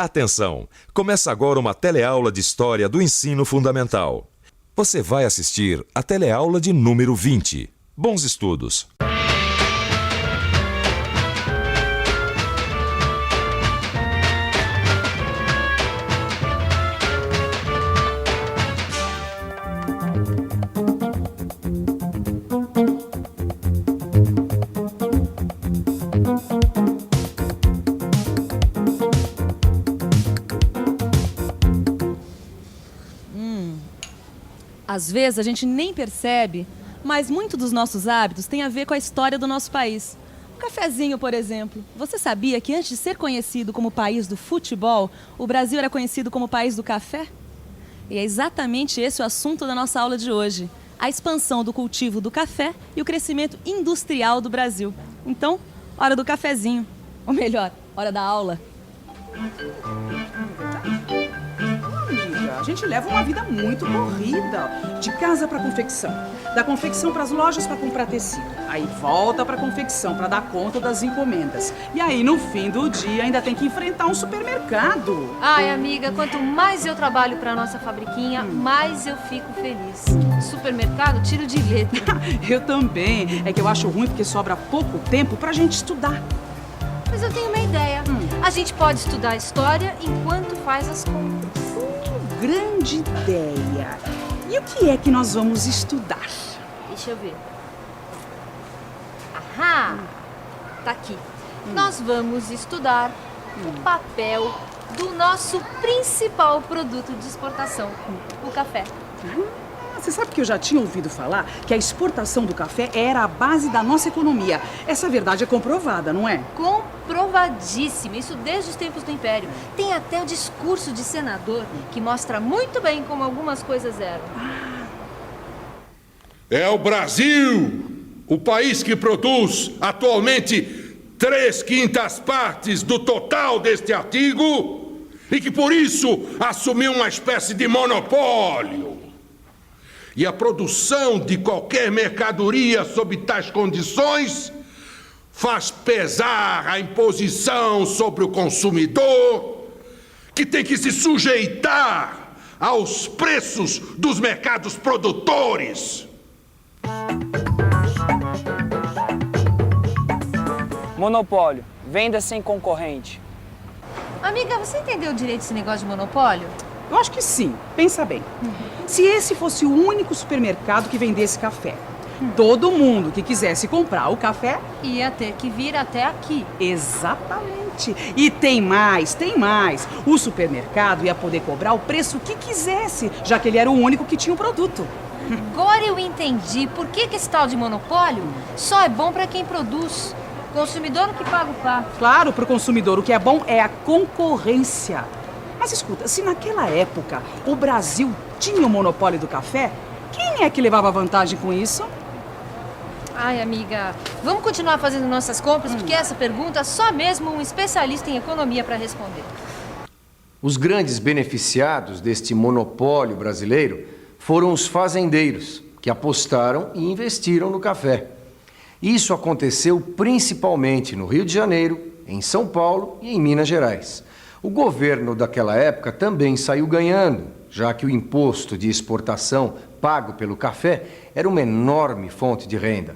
Atenção! Começa agora uma teleaula de História do Ensino Fundamental. Você vai assistir a teleaula de número 20. Bons estudos! Às vezes a gente nem percebe, mas muito dos nossos hábitos tem a ver com a história do nosso país. O cafezinho, por exemplo. Você sabia que antes de ser conhecido como país do futebol, o Brasil era conhecido como país do café? E é exatamente esse o assunto da nossa aula de hoje. A expansão do cultivo do café e o crescimento industrial do Brasil. Então, hora do cafezinho. Ou melhor, hora da aula. A gente leva uma vida muito corrida, de casa para confecção, da confecção para as lojas para comprar tecido, aí volta para confecção para dar conta das encomendas, e aí no fim do dia ainda tem que enfrentar um supermercado. Ai, amiga, quanto mais eu trabalho para nossa fabriquinha, mais eu fico feliz. Supermercado, tiro de letra. Eu também, é que eu acho ruim porque sobra pouco tempo pra gente estudar. Mas eu tenho uma ideia. A gente pode estudar história enquanto faz as compras. Grande ideia. E o que é que nós vamos estudar? Deixa eu ver. Ahá! Tá aqui. Nós vamos estudar o papel do nosso principal produto de exportação, o café. Você sabe que eu já tinha ouvido falar que a exportação do café era a base da nossa economia. Essa verdade é comprovada, não é? Comprovadíssima, isso desde os tempos do Império. Tem até o discurso de senador que mostra muito bem como algumas coisas eram. É o Brasil, o país que produz atualmente 3/5 partes do total deste artigo e que por isso assumiu uma espécie de monopólio. E a produção de qualquer mercadoria sob tais condições faz pesar a imposição sobre o consumidor, que tem que se sujeitar aos preços dos mercados produtores. Monopólio, venda sem concorrente. Amiga, você entendeu direito esse negócio de monopólio? Eu acho que sim. Pensa bem. Se esse fosse o único supermercado que vendesse café, todo mundo que quisesse comprar o café ia ter que vir até aqui. Exatamente. E tem mais. O supermercado ia poder cobrar o preço que quisesse, já que ele era o único que tinha o produto. Agora eu entendi por que esse tal de monopólio só é bom para quem produz. O consumidor que paga o pato. Claro, para o consumidor o que é bom é a concorrência. Mas escuta, se naquela época o Brasil tinha o monopólio do café, quem é que levava vantagem com isso? Ai, amiga, vamos continuar fazendo nossas compras, porque essa pergunta só mesmo um especialista em economia para responder. Os grandes beneficiados deste monopólio brasileiro foram os fazendeiros, que apostaram e investiram no café. Isso aconteceu principalmente no Rio de Janeiro, em São Paulo e em Minas Gerais. O governo daquela época também saiu ganhando, já que o imposto de exportação pago pelo café era uma enorme fonte de renda.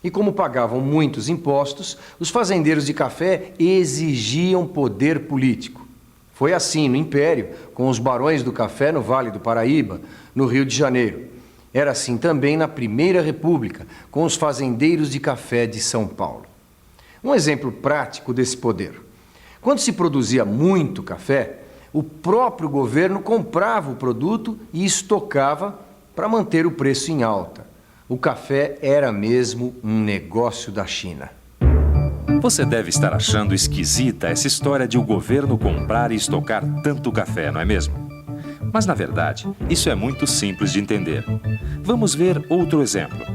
E como pagavam muitos impostos, os fazendeiros de café exigiam poder político. Foi assim no Império, com os barões do café no Vale do Paraíba, no Rio de Janeiro. Era assim também na Primeira República, com os fazendeiros de café de São Paulo. Um exemplo prático desse poder. Quando se produzia muito café, o próprio governo comprava o produto e estocava para manter o preço em alta. O café era mesmo um negócio da China. Você deve estar achando esquisita essa história de o governo comprar e estocar tanto café, não é mesmo? Mas, na verdade, isso é muito simples de entender. Vamos ver outro exemplo.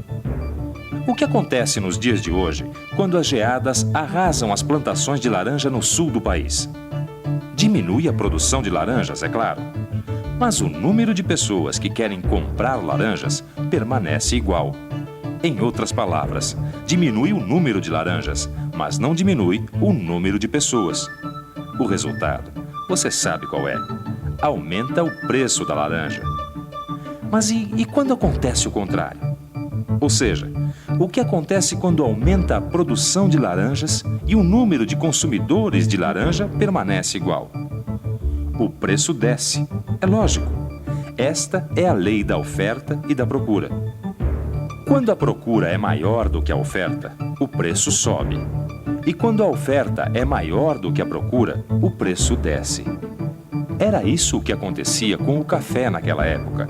O que acontece nos dias de hoje quando as geadas arrasam as plantações de laranja no sul do país? Diminui a produção de laranjas, é claro. Mas o número de pessoas que querem comprar laranjas permanece igual. Em outras palavras, diminui o número de laranjas, mas não diminui o número de pessoas. O resultado Você sabe qual é. Aumenta o preço da laranja. Mas e quando acontece o contrário? Ou seja, o que acontece quando aumenta a produção de laranjas e o número de consumidores de laranja permanece igual? O preço desce. É lógico. Esta é a lei da oferta e da procura. Quando a procura é maior do que a oferta, o preço sobe. E quando a oferta é maior do que a procura, o preço desce. Era isso o que acontecia com o café naquela época.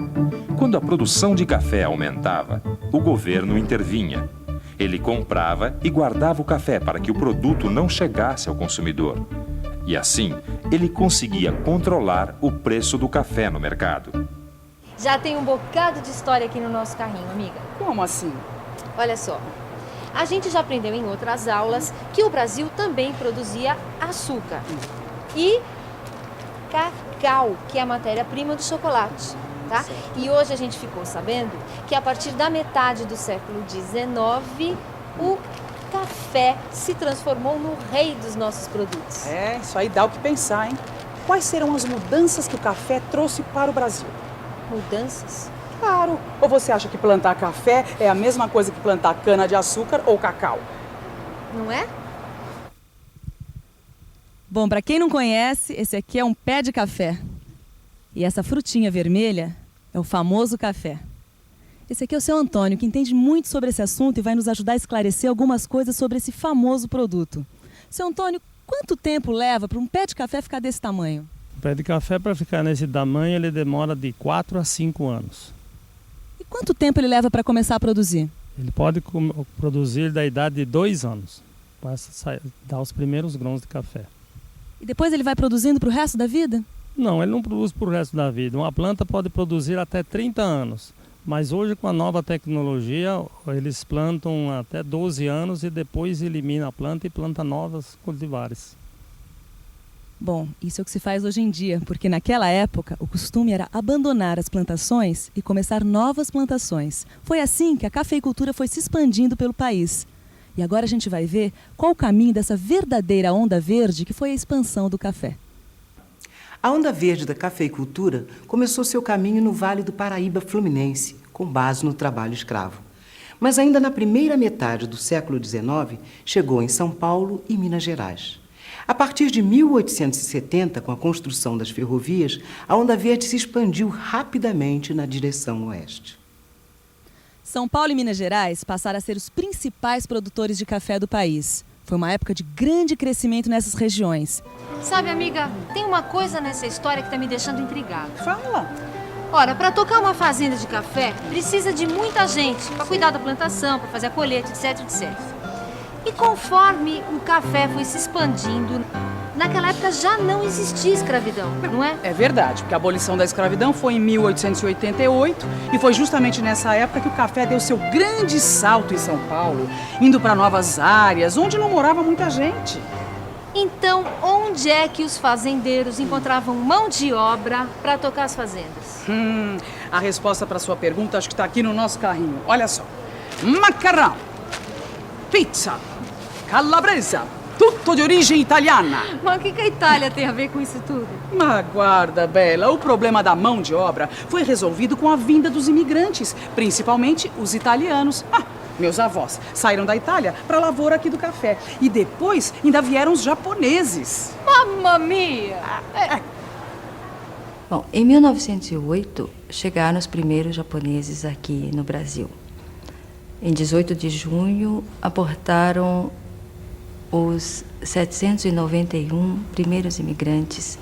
Quando a produção de café aumentava, o governo intervinha. Ele comprava e guardava o café para que o produto não chegasse ao consumidor. E assim, ele conseguia controlar o preço do café no mercado. Já tem um bocado de história aqui no nosso carrinho, amiga. Como assim? Olha só. A gente já aprendeu em outras aulas que o Brasil também produzia açúcar e cacau, que é a matéria-prima do chocolate, tá? E hoje a gente ficou sabendo que a partir da metade do século XIX, o café se transformou no rei dos nossos produtos. Isso aí dá o que pensar, hein? Quais serão as mudanças que o café trouxe para o Brasil? Mudanças? Claro. Ou você acha que plantar café é a mesma coisa que plantar cana-de-açúcar ou cacau? Não é? Bom, para quem não conhece, esse aqui é um pé de café. E essa frutinha vermelha é o famoso café. Esse aqui é o seu Antônio, que entende muito sobre esse assunto e vai nos ajudar a esclarecer algumas coisas sobre esse famoso produto. Seu Antônio, quanto tempo leva para um pé de café ficar desse tamanho? O pé de café, para ficar nesse tamanho, ele demora de 4 a 5 anos. E quanto tempo ele leva para começar a produzir? Ele pode produzir da idade de 2 anos, para dar os primeiros grãos de café. E depois ele vai produzindo para o resto da vida? Não, ele não produz para o resto da vida. Uma planta pode produzir até 30 anos. Mas hoje, com a nova tecnologia, eles plantam até 12 anos e depois elimina a planta e planta novas cultivares. Bom, isso é o que se faz hoje em dia, porque naquela época o costume era abandonar as plantações e começar novas plantações. Foi assim que a cafeicultura foi se expandindo pelo país. E agora a gente vai ver qual o caminho dessa verdadeira onda verde que foi a expansão do café. A onda verde da cafeicultura começou seu caminho no Vale do Paraíba Fluminense, com base no trabalho escravo. Mas ainda na primeira metade do século XIX, chegou em São Paulo e Minas Gerais. A partir de 1870, com a construção das ferrovias, a onda verde se expandiu rapidamente na direção oeste. São Paulo e Minas Gerais passaram a ser os principais produtores de café do país. Foi uma época de grande crescimento nessas regiões. Sabe, amiga, tem uma coisa nessa história que está me deixando intrigada. Fala! Ora, para tocar uma fazenda de café, precisa de muita gente para cuidar da plantação, para fazer a colheita, etc, etc. E conforme o café foi se expandindo, naquela época já não existia escravidão, não é? É verdade, porque a abolição da escravidão foi em 1888 e foi justamente nessa época que o café deu seu grande salto em São Paulo, indo para novas áreas, onde não morava muita gente. Então, onde é que os fazendeiros encontravam mão de obra para tocar as fazendas? A resposta para sua pergunta acho que está aqui no nosso carrinho. Olha só. Macarrão, pizza, calabresa, tudo de origem italiana. Mas o que a Itália tem a ver com isso tudo? Mas guarda, Bela, o problema da mão de obra foi resolvido com a vinda dos imigrantes, principalmente os italianos. Meus avós saíram da Itália para a lavoura aqui do café. E depois ainda vieram os japoneses. Mamma mia! Bom, em 1908 chegaram os primeiros japoneses aqui no Brasil. Em 18 de junho aportaram os 791 primeiros imigrantes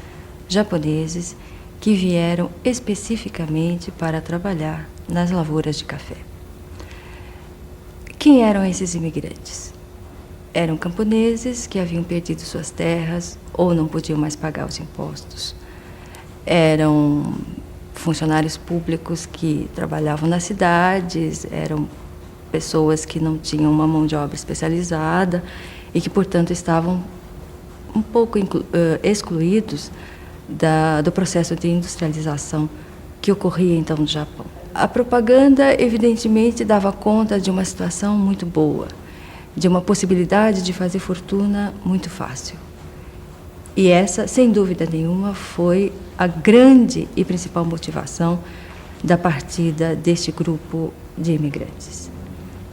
japoneses que vieram especificamente para trabalhar nas lavouras de café. Quem eram esses imigrantes? Eram camponeses que haviam perdido suas terras ou não podiam mais pagar os impostos. Eram funcionários públicos que trabalhavam nas cidades, eram pessoas que não tinham uma mão de obra especializada e que, portanto, estavam um pouco excluídos do processo de industrialização que ocorria então no Japão. A propaganda, evidentemente, dava conta de uma situação muito boa, de uma possibilidade de fazer fortuna muito fácil. E essa, sem dúvida nenhuma, foi a grande e principal motivação da partida deste grupo de imigrantes.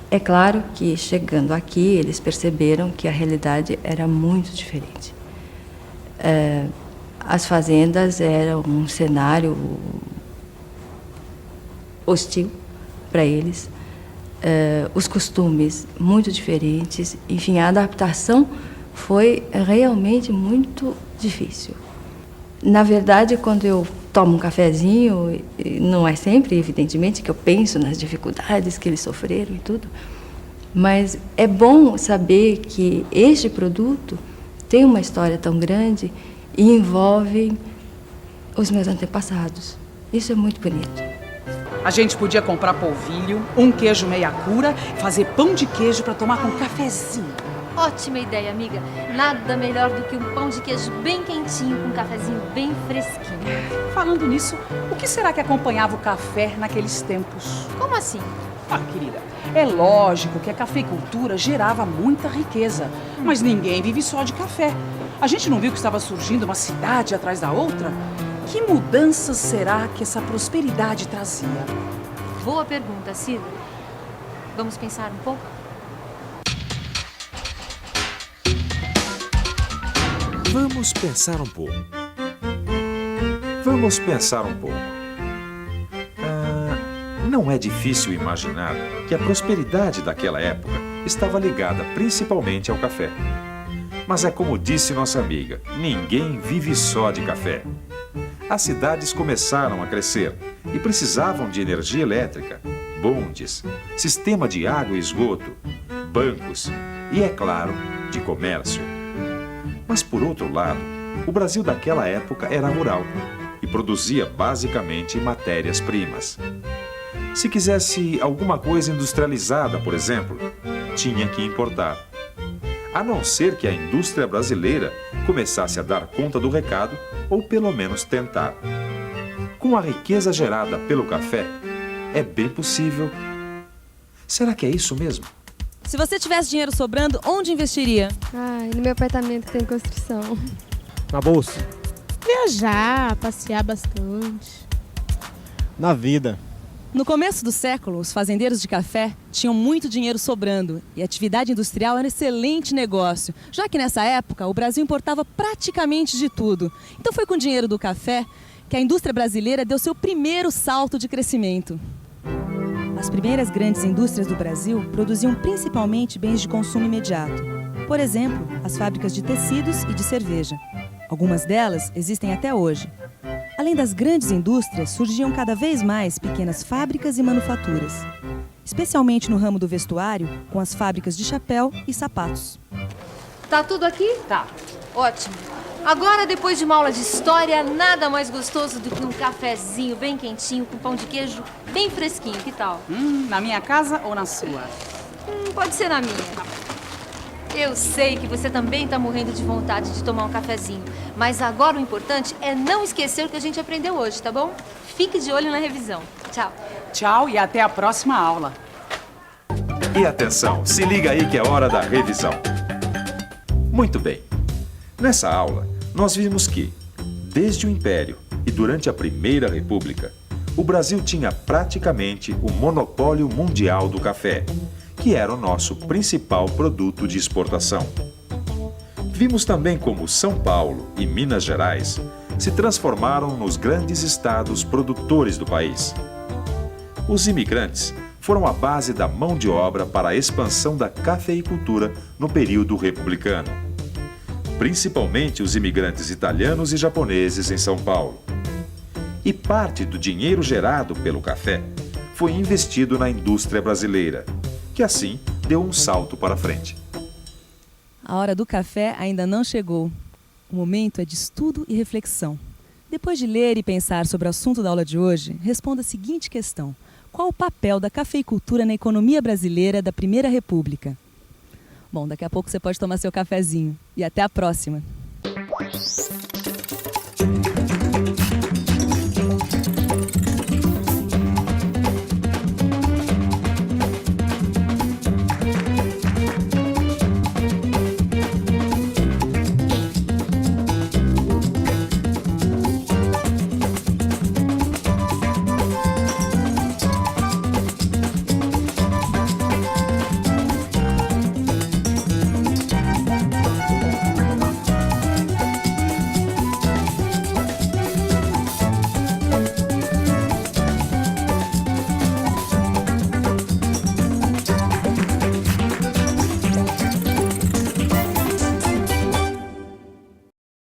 É claro que, chegando aqui, eles perceberam que a realidade era muito diferente. As fazendas eram um cenário hostil para eles, os costumes muito diferentes, enfim, a adaptação foi realmente muito difícil. Na verdade, quando eu tomo um cafezinho, não é sempre, evidentemente, que eu penso nas dificuldades que eles sofreram e tudo, mas é bom saber que este produto tem uma história tão grande e envolve os meus antepassados. Isso é muito bonito. A gente podia comprar polvilho, um queijo meia cura, fazer pão de queijo para tomar com cafezinho. Ótima ideia, amiga. Nada melhor do que um pão de queijo bem quentinho com um cafezinho bem fresquinho. Falando nisso, o que será que acompanhava o café naqueles tempos? Como assim? Ah, querida, é lógico que a cafeicultura gerava muita riqueza, mas ninguém vive só de café. A gente não viu que estava surgindo uma cidade atrás da outra? Que mudanças será que essa prosperidade trazia? Boa pergunta, Cida. Vamos pensar um pouco? Vamos pensar um pouco. Vamos pensar um pouco. Não é difícil imaginar que a prosperidade daquela época estava ligada principalmente ao café. Mas é como disse nossa amiga, ninguém vive só de café. As cidades começaram a crescer e precisavam de energia elétrica, bondes, sistema de água e esgoto, bancos e, é claro, de comércio. Mas, por outro lado, o Brasil daquela época era rural e produzia basicamente matérias-primas. Se quisesse alguma coisa industrializada, por exemplo, tinha que importar. A não ser que a indústria brasileira começasse a dar conta do recado, ou pelo menos tentar. Com a riqueza gerada pelo café, é bem possível. Será que é isso mesmo? Se você tivesse dinheiro sobrando, onde investiria? No meu apartamento que tem construção. Na bolsa? Viajar, passear bastante. Na vida. No começo do século, os fazendeiros de café tinham muito dinheiro sobrando e a atividade industrial era um excelente negócio, já que nessa época o Brasil importava praticamente de tudo. Então foi com o dinheiro do café que a indústria brasileira deu seu primeiro salto de crescimento. As primeiras grandes indústrias do Brasil produziam principalmente bens de consumo imediato. Por exemplo, as fábricas de tecidos e de cerveja. Algumas delas existem até hoje. Além das grandes indústrias, surgiam cada vez mais pequenas fábricas e manufaturas, especialmente no ramo do vestuário, com as fábricas de chapéu e sapatos. Tá tudo aqui? Tá. Ótimo. Agora, depois de uma aula de história, nada mais gostoso do que um cafezinho bem quentinho com pão de queijo bem fresquinho. Que tal? Na minha casa ou na sua? Pode ser na minha. Eu sei que você também tá morrendo de vontade de tomar um cafezinho, mas agora o importante é não esquecer o que a gente aprendeu hoje, tá bom? Fique de olho na revisão. Tchau. Tchau e até a próxima aula. E atenção, se liga aí que é hora da revisão. Muito bem. Nessa aula, nós vimos que, desde o Império e durante a Primeira República, o Brasil tinha praticamente o monopólio mundial do café, que era o nosso principal produto de exportação. Vimos também como São Paulo e Minas Gerais se transformaram nos grandes estados produtores do país. Os imigrantes foram a base da mão de obra para a expansão da cafeicultura no período republicano, principalmente os imigrantes italianos e japoneses em São Paulo. E parte do dinheiro gerado pelo café foi investido na indústria brasileira, que assim deu um salto para frente. A hora do café ainda não chegou. O momento é de estudo e reflexão. Depois de ler e pensar sobre o assunto da aula de hoje, responda a seguinte questão: qual o papel da cafeicultura na economia brasileira da Primeira República? Bom, daqui a pouco você pode tomar seu cafezinho. E até a próxima!